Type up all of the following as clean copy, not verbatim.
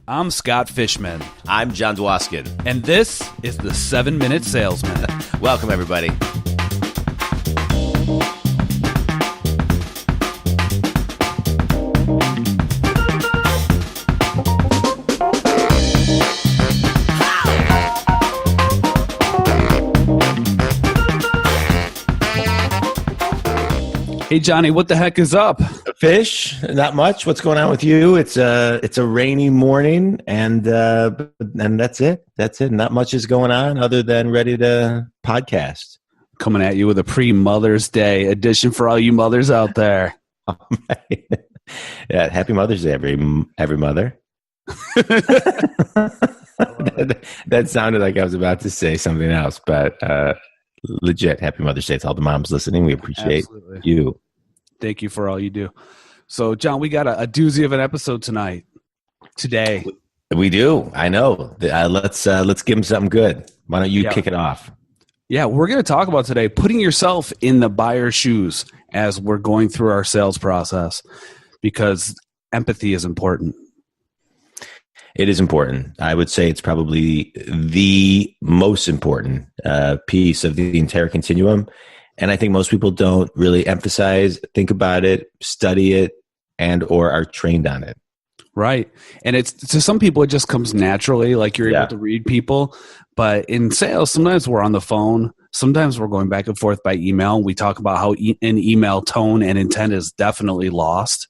I'm Scott Fishman. I'm John Dwoskin. And this is the 7-Minute Salesman. Welcome, everybody. Hey, Johnny, what the heck is up? Fish, not much. What's going on with you? It's a rainy morning, and that's it. That's it. Not much is going on other than ready to podcast. Coming at you with a pre-Mother's Day edition for all you mothers out there. Yeah, happy Mother's Day, every mother. That sounded like I was about to say something else, but legit, happy Mother's Day to all the moms listening. We appreciate you. Thank you for all you do. So, John, we got a doozy of an episode today. We do. I know. Let's give them something good. Why don't you kick it off? Yeah, we're going to talk about today putting yourself in the buyer's shoes as we're going through our sales process, because empathy is important. It is important. I would say it's probably the most important piece of the entire continuum. And I think most people don't really emphasize, think about it, study it, and or are trained on it. Right. And it's to some people, it just comes naturally, like you're able to read people. But in sales, sometimes we're on the phone. Sometimes we're going back and forth by email. We talk about how an email tone and intent is definitely lost.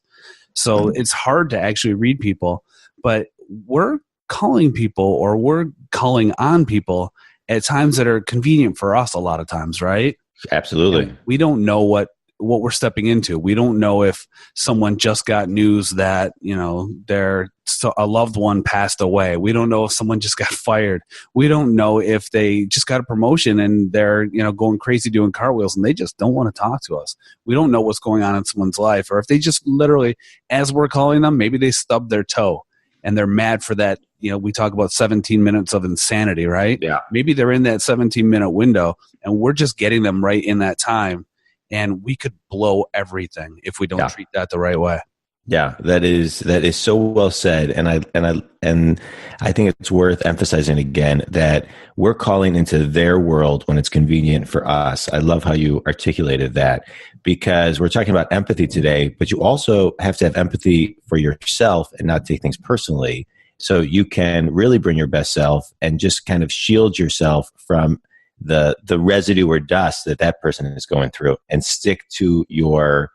So it's hard to actually read people. But we're calling people, or we're calling on people at times that are convenient for us a lot of times, right? Absolutely. And we don't know what we're stepping into. We don't know if someone just got news that, a loved one passed away. We don't know if someone just got fired. We don't know if they just got a promotion and they're, going crazy doing cartwheels and they just don't want to talk to us. We don't know what's going on in someone's life, or if they just literally, as we're calling them, maybe they stubbed their toe and they're mad for that. We talk about 17 minutes of insanity, right? Yeah. Maybe they're in that 17-minute window and we're just getting them right in that time. And we could blow everything if we don't treat that the right way. Yeah, that is so well said. And I think it's worth emphasizing again that we're calling into their world when it's convenient for us. I love how you articulated that, because we're talking about empathy today, but you also have to have empathy for yourself and not take things personally. So you can really bring your best self and just kind of shield yourself from the residue or dust that person is going through, and stick to your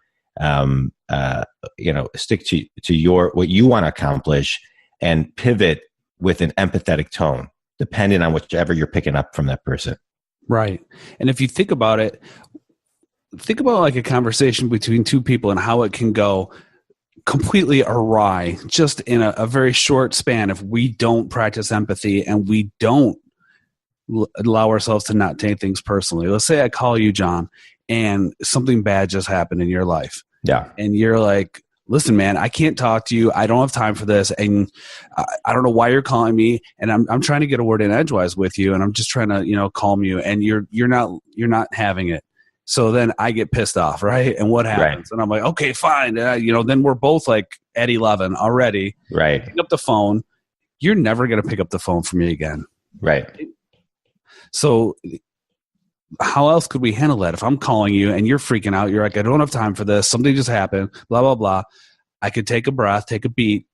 stick to your what you want to accomplish, and pivot with an empathetic tone depending on whichever you're picking up from that person. Right. And if you think about it, think about like a conversation between two people and how it can go completely awry just in a very short span if we don't practice empathy and we don't allow ourselves to not take things personally. Let's say I call you, John, and something bad just happened in your life. Yeah. And you're like, listen, man, I can't talk to you. I don't have time for this. And I don't know why you're calling me. And I'm trying to get a word in edgewise with you. And I'm just trying to, calm you. And you're not having it. So then I get pissed off, right? And what happens? Right. And I'm like, okay, fine. Then we're both like at 11 already. Right. Pick up the phone. You're never going to pick up the phone for me again. Right. So how else could we handle that? If I'm calling you and you're freaking out, you're like, I don't have time for this. Something just happened, blah, blah, blah. I could take a breath, take a beat,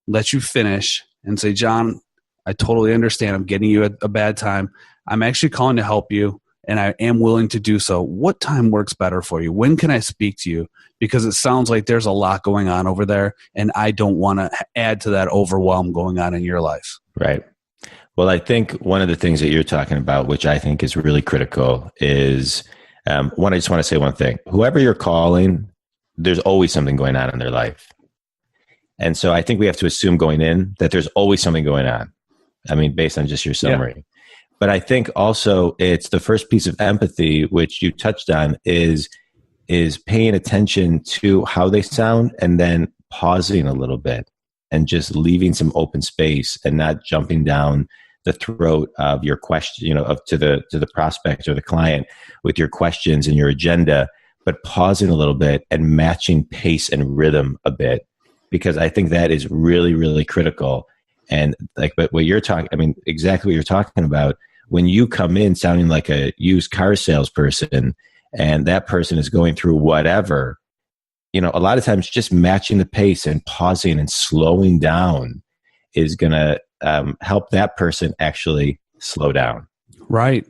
let you finish and say, John, I totally understand. I'm getting you at a bad time. I'm actually calling to help you, and I am willing to do so. What time works better for you? When can I speak to you? Because it sounds like there's a lot going on over there, and I don't want to add to that overwhelm going on in your life. Right. Well, I think one of the things that you're talking about, which I think is really critical, is I just want to say one thing. Whoever you're calling, there's always something going on in their life. And so I think we have to assume going in that there's always something going on. I mean, based on just your summary. Yeah. But I think also it's the first piece of empathy, which you touched on, is paying attention to how they sound and then pausing a little bit and just leaving some open space and not jumping down the throat of your question, to the prospect or the client with your questions and your agenda, but pausing a little bit and matching pace and rhythm a bit. because I think that is really, really critical. And like, but what you're talking, I mean, exactly what you're talking about, when you come in sounding like a used car salesperson and that person is going through whatever, you know, a lot of times just matching the pace and pausing and slowing down is going to help that person actually slow down. Right.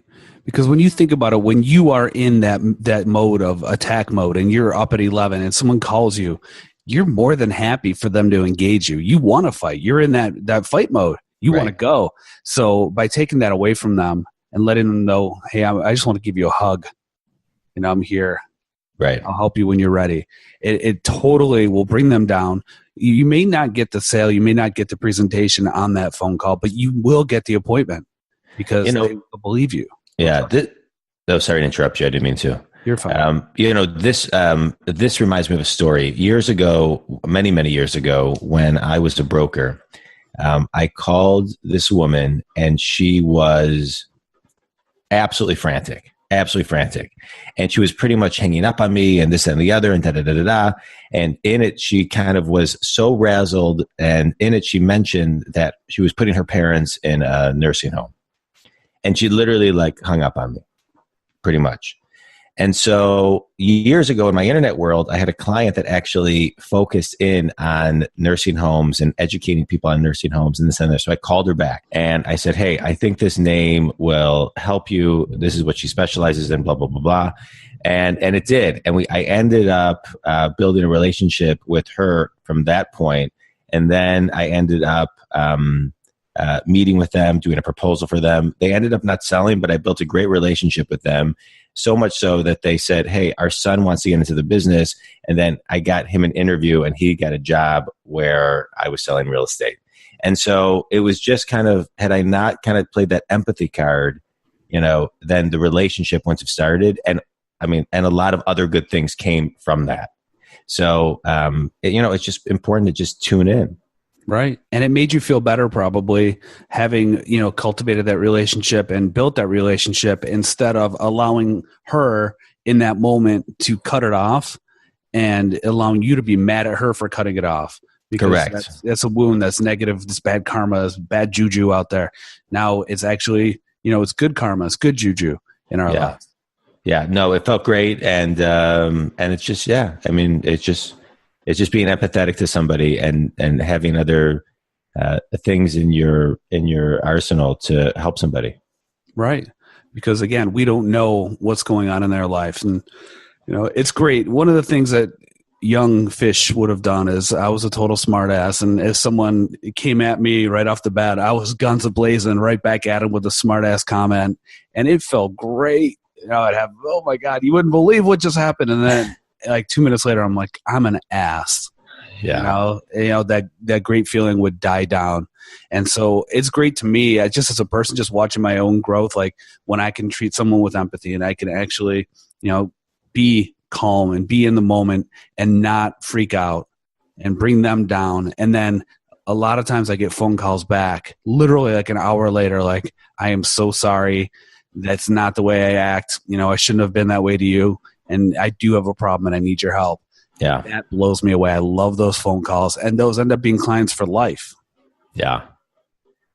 Because when you think about it, when you are in that mode of attack mode and you're up at 11 and someone calls you, you're more than happy for them to engage you. You want to fight. You're in that fight mode. You want to go. So by taking that away from them and letting them know, hey, I just want to give you a hug. You know, I'm here. Right. I'll help you when you're ready. It totally will bring them down. You may not get the sale. You may not get the presentation on that phone call, but you will get the appointment because they will believe you. Yeah. Sorry to interrupt you. I didn't mean to. You're fine. You know, this reminds me of a story. Years ago, many, many years ago, when I was a broker, I called this woman and she was absolutely frantic. And she was pretty much hanging up on me and this and the other and da-da-da-da-da. And in it, she kind of was so razzled. And in it, she mentioned that she was putting her parents in a nursing home. And she literally like hung up on me, pretty much. And so years ago in my internet world, I had a client that actually focused in on nursing homes and educating people on nursing homes and this and that. So I called her back and I said, hey, I think this name will help you. This is what she specializes in, blah, blah, blah, blah. And it did. And I ended up building a relationship with her from that point. And then I ended up meeting with them, doing a proposal for them. They ended up not selling, but I built a great relationship with them. So much so that they said, hey, our son wants to get into the business. And then I got him an interview and he got a job where I was selling real estate. And so it was just kind of, had I not kind of played that empathy card, you know, then the relationship wouldn't have started. And I mean, and a lot of other good things came from that. So, you know, it's just important to just tune in. Right. And it made you feel better probably having, you know, cultivated that relationship and built that relationship instead of allowing her in that moment to cut it off and allowing you to be mad at her for cutting it off. Because correct. That's a wound, that's negative, this bad karma, this bad juju out there. Now it's actually, you know, it's good karma, it's good juju in our lives. Yeah. No, it felt great. And it's just, I mean, it's just being empathetic to somebody and having other things in your arsenal to help somebody. Right. Because again, we don't know what's going on in their life. And, you know, it's great. One of the things that young fish would have done is I was a total smartass. And if someone came at me right off the bat, I was guns a-blazing right back at him with a smartass comment. And it felt great. You know, I'd have, oh my God, you wouldn't believe what just happened. And then like 2 minutes later, I'm like, I'm an ass. Yeah. You know, that great feeling would die down. And so it's great to me, just as a person, just watching my own growth, like when I can treat someone with empathy and I can actually, you know, be calm and be in the moment and not freak out and bring them down. And then a lot of times I get phone calls back, literally like an hour later, like, I am so sorry. That's not the way I act. You know, I shouldn't have been that way to you. And I do have a problem and I need your help. Yeah. That blows me away. I love those phone calls, and those end up being clients for life. Yeah.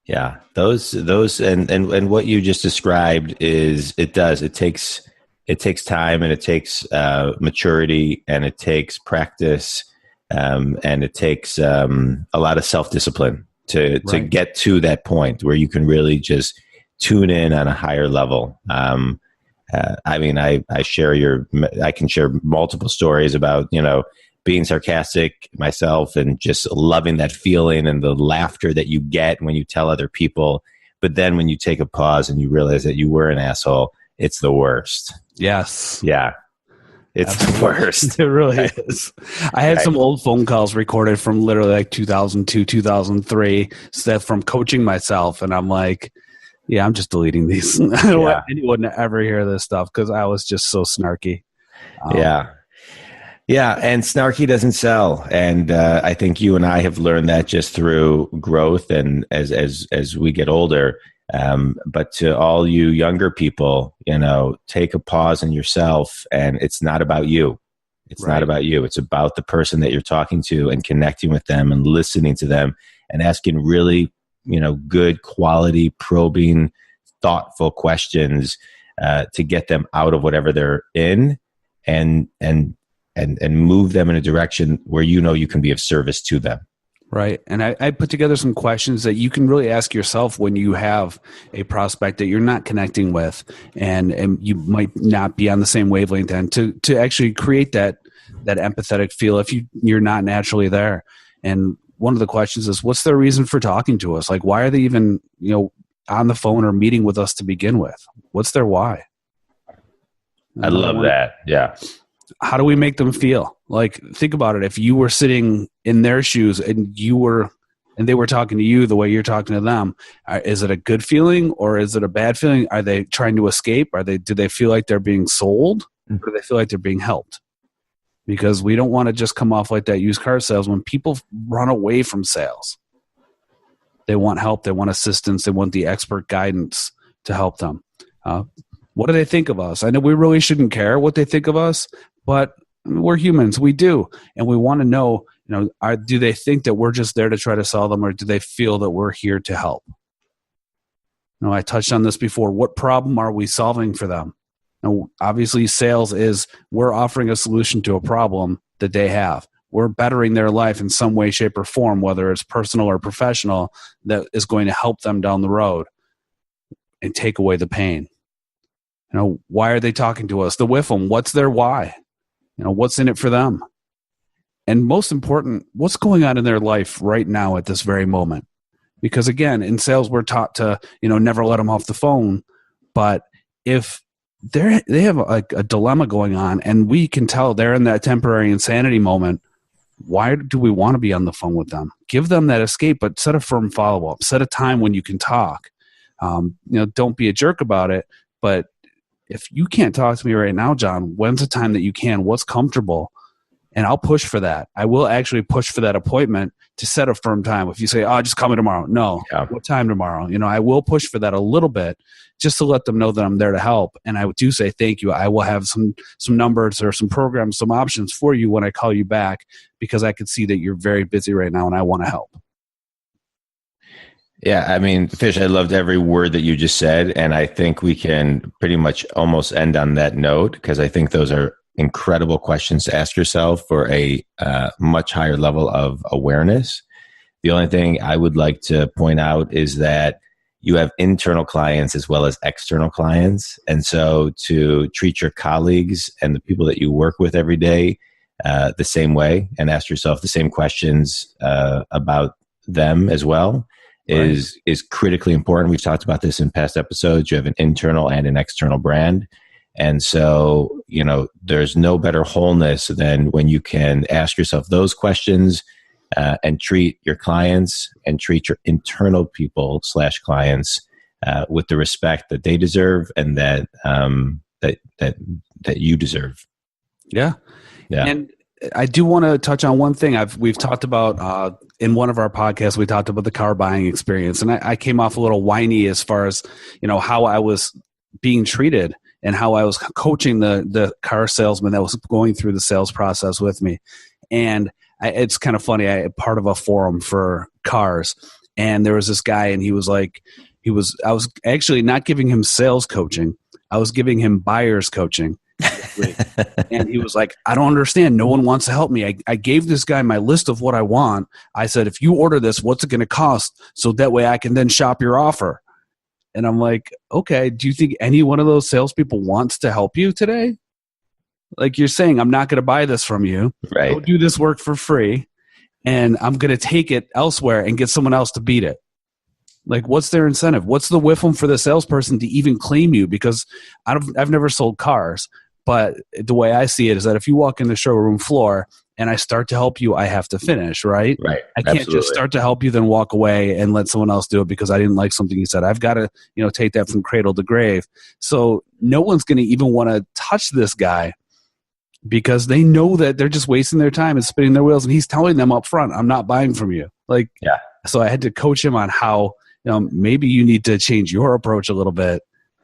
Yeah. Those, and what you just described is it takes time and it takes maturity and it takes practice and it takes a lot of self-discipline to get to that point where you can really just tune in on a higher level. I mean, I can share multiple stories about, you know, being sarcastic myself and just loving that feeling and the laughter that you get when you tell other people. But then when you take a pause and you realize that you were an asshole, it's the worst. Yes. Yeah. It's the worst. It really is. I had some old phone calls recorded from literally like 2002, 2003, stuff from coaching myself. And I'm like, yeah, I'm just deleting these. I don't want anyone to ever hear this stuff because I was just so snarky. Yeah, and snarky doesn't sell. And I think you and I have learned that just through growth and as we get older. But to all you younger people, you know, take a pause in yourself, and it's not about you. It's Right. not about you. It's about the person that you're talking to and connecting with them and listening to them and asking really, good quality, probing, thoughtful questions to get them out of whatever they're in and move them in a direction where you can be of service to them. Right. And I put together some questions that you can really ask yourself when you have a prospect that you're not connecting with and you might not be on the same wavelength, and to actually create that empathetic feel if you're not naturally there. And one of the questions is, what's their reason for talking to us? Like, why are they even, on the phone or meeting with us to begin with? What's their why? I love that. Yeah. How do we make them feel? Like, think about it. If you were sitting in their shoes and they were talking to you the way you're talking to them, is it a good feeling or is it a bad feeling? Are they trying to escape? Do they feel like they're being sold, or do they feel like they're being helped? Because we don't want to just come off like that used car salesman. People run away from sales. They want help. They want assistance. They want the expert guidance to help them. What do they think of us? I know we really shouldn't care what they think of us, but we're humans. We do. And we want to know, do they think that we're just there to try to sell them, or do they feel that we're here to help? I touched on this before. What problem are we solving for them? Obviously, sales is we're offering a solution to a problem that they have. We're bettering their life in some way, shape, or form, whether it's personal or professional, that is going to help them down the road and take away the pain. Why are they talking to us? The WIFM, what's their why? What's in it for them? And most important, what's going on in their life right now at this very moment? Because again, in sales, we're taught to, never let them off the phone. But if they have a dilemma going on and we can tell they're in that temporary insanity moment, why do we want to be on the phone with them? Give them that escape, but set a firm follow-up. Set a time when you can talk. Don't be a jerk about it, but if you can't talk to me right now, John, when's the time that you can? What's comfortable? And I'll push for that. I will actually push for that appointment to set a firm time. If you say, just call me tomorrow. No. Yeah. What time tomorrow? I will push for that a little bit just to let them know that I'm there to help. And I do say thank you. I will have some numbers or some programs, some options for you when I call you back, because I can see that you're very busy right now and I want to help. Yeah, I mean, Fish, I loved every word that you just said. And I think we can pretty much almost end on that note, because I think those are incredible questions to ask yourself for a much higher level of awareness. The only thing I would like to point out is that you have internal clients as well as external clients. And so to treat your colleagues and the people that you work with every day the same way and ask yourself the same questions about them as well is critically important. We've talked about this in past episodes. You have an internal and an external brand. And so, there's no better wholeness than when you can ask yourself those questions and treat your clients and treat your internal people / clients with the respect that they deserve and that you deserve. Yeah. And I do want to touch on one thing we've talked about in one of our podcasts. We talked about the car buying experience, and I came off a little whiny as far as how I was being treated and how I was coaching the car salesman that was going through the sales process with me. And it's kind of funny. I'm part of a forum for cars, and there was this guy, and I was actually not giving him sales coaching. I was giving him buyer's coaching. And he was like, I don't understand. No one wants to help me. I gave this guy my list of what I want. I said, if you order this, what's it going to cost? So that way I can then shop your offer. And I'm like, okay, do you think any one of those salespeople wants to help you today? Like, you're saying, I'm not going to buy this from you. Right. Go do this work for free, and I'm going to take it elsewhere and get someone else to beat it. Like, what's their incentive? What's the whiffle for the salesperson to even claim you? Because I've never sold cars, but the way I see it is that if you walk in the showroom floor and I start to help you, I have to finish, right? Right. I can't just start to help you, then walk away and let someone else do it because I didn't like something you said. I've got to, take that from cradle to grave. So no one's going to even want to touch this guy because they know that they're just wasting their time and spinning their wheels. And he's telling them up front, I'm not buying from you. So I had to coach him on how, maybe you need to change your approach a little bit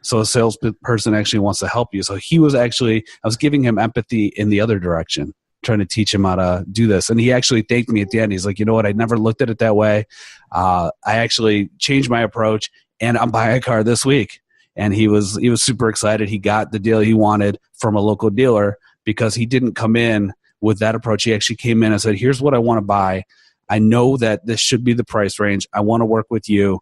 So a salesperson actually wants to help you. So I was giving him empathy in the other direction, trying to teach him how to do this. And he actually thanked me at the end. He's like, you know what? I never looked at it that way. I actually changed my approach, and I'm buying a car this week. And he was super excited. He got the deal he wanted from a local dealer because he didn't come in with that approach. He actually came in and said, here's what I want to buy. I know that this should be the price range. I want to work with you.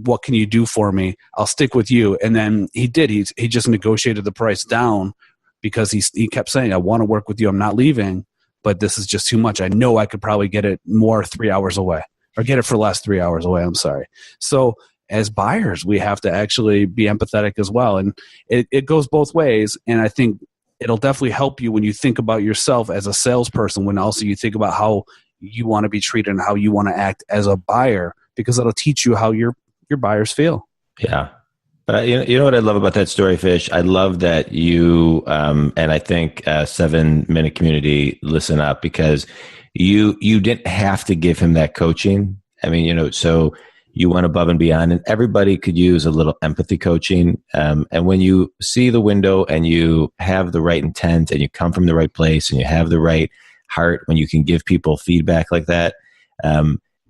What can you do for me? I'll stick with you. And then he did. He just negotiated the price down because he kept saying, I want to work with you. I'm not leaving, but this is just too much. I know I could probably get it more 3 hours away, or get it for less 3 hours away. I'm sorry. So as buyers, we have to actually be empathetic as well. And it goes both ways. And I think it'll definitely help you when you think about yourself as a salesperson, when also you think about how you want to be treated and how you want to act as a buyer, because it'll teach you how your buyers feel. Yeah. But you know what I love about that story, Fish? I love that you, and I think 7 Minute Community, listen up, because you didn't have to give him that coaching. I mean, so you went above and beyond, and everybody could use a little empathy coaching. And when you see the window and you have the right intent and you come from the right place and you have the right heart, when you can give people feedback like that,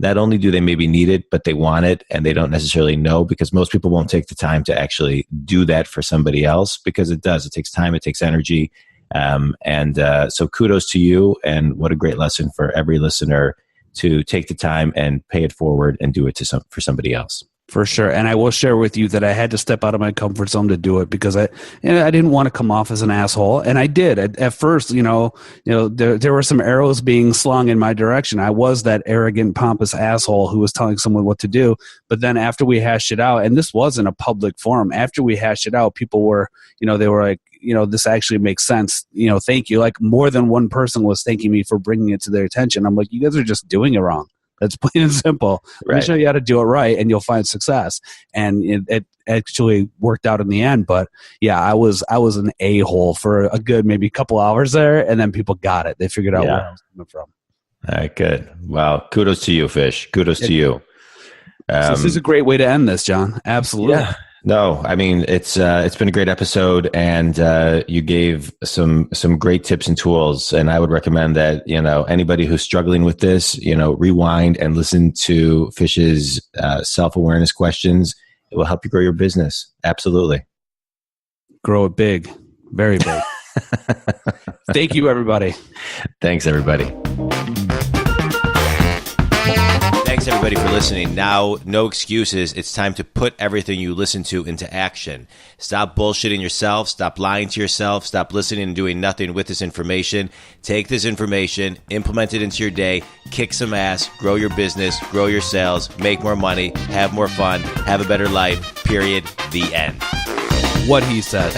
not only do they maybe need it, but they want it, and they don't necessarily know, because most people won't take the time to actually do that for somebody else, because it takes time, it takes energy. So kudos to you, and what a great lesson for every listener to take the time and pay it forward and do it for somebody else. For sure. And I will share with you that I had to step out of my comfort zone to do it, because I didn't want to come off as an asshole. And I did. At first, there were some arrows being slung in my direction. I was that arrogant, pompous asshole who was telling someone what to do. But then after we hashed it out, and this wasn't a public forum, after we hashed it out, people were, they were like, this actually makes sense. Thank you. Like, more than one person was thanking me for bringing it to their attention. I'm like, you guys are just doing it wrong. That's plain and simple. Let me show you how to do it right, and you'll find success. And it actually worked out in the end. But yeah, I was an a-hole for a good maybe couple hours there, and then people got it. They figured out where I was coming from. All right, good. Well, kudos to you, Fish. Kudos to you. So this is a great way to end this, John. Absolutely. Yeah. No, I mean, it's been a great episode, and you gave some great tips and tools. And I would recommend that, anybody who's struggling with this, rewind and listen to Fish's self-awareness questions. It will help you grow your business. Absolutely. Grow it big, very big. Thank you, everybody. Thanks, everybody. Thanks, everybody, for listening. Now, no excuses. It's time to put everything you listen to into action. Stop bullshitting yourself. Stop lying to yourself. Stop listening and doing nothing with this information. Take this information, implement it into your day, kick some ass, grow your business, grow your sales, make more money, have more fun, have a better life, period. The end. What he said.